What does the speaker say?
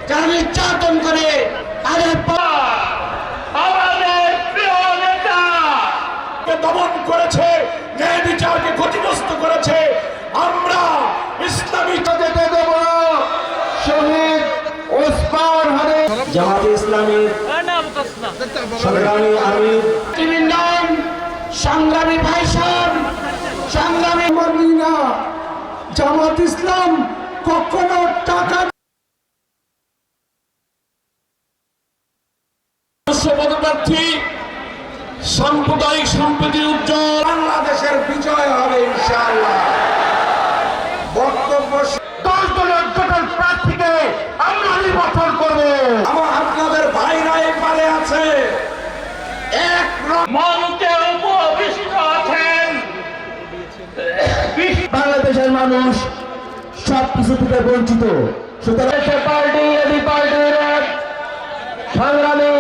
যারা নির্যাতন করে তাদের আমাদের প্রিয় নেতা দমন করেছে, ন্যায় বিচারকে ক্ষতিগ্রস্ত করেছে। আমরা ইসলামী যেতে দেব না। শহীদ ওসমান হাদি জামাত ইসলামীর সংগ্রামী আমির টিভির নাম সংগ্রামী ভাইসান সংগ্রামী মাননীনা জামাত ইসলাম কখনো টাকা পদপ্রার্থী সাম্প্রদায়িক সম্প্রীতির উজ্জ্বল বাংলাদেশের বিজয় হবে ইনশাআল্লাহ। বক্তব্য 10 দলের জোটের প্রার্থীকে আমরা নির্বাচন করব। আপনাদের ভাইরা এপারে আছে এক মঞ্চে উপবিষ্ট আছেন বাংলাদেশের মানুষ সবকিছু থেকে বঞ্চিত। সুতরাং পার্টির সংগ্রামী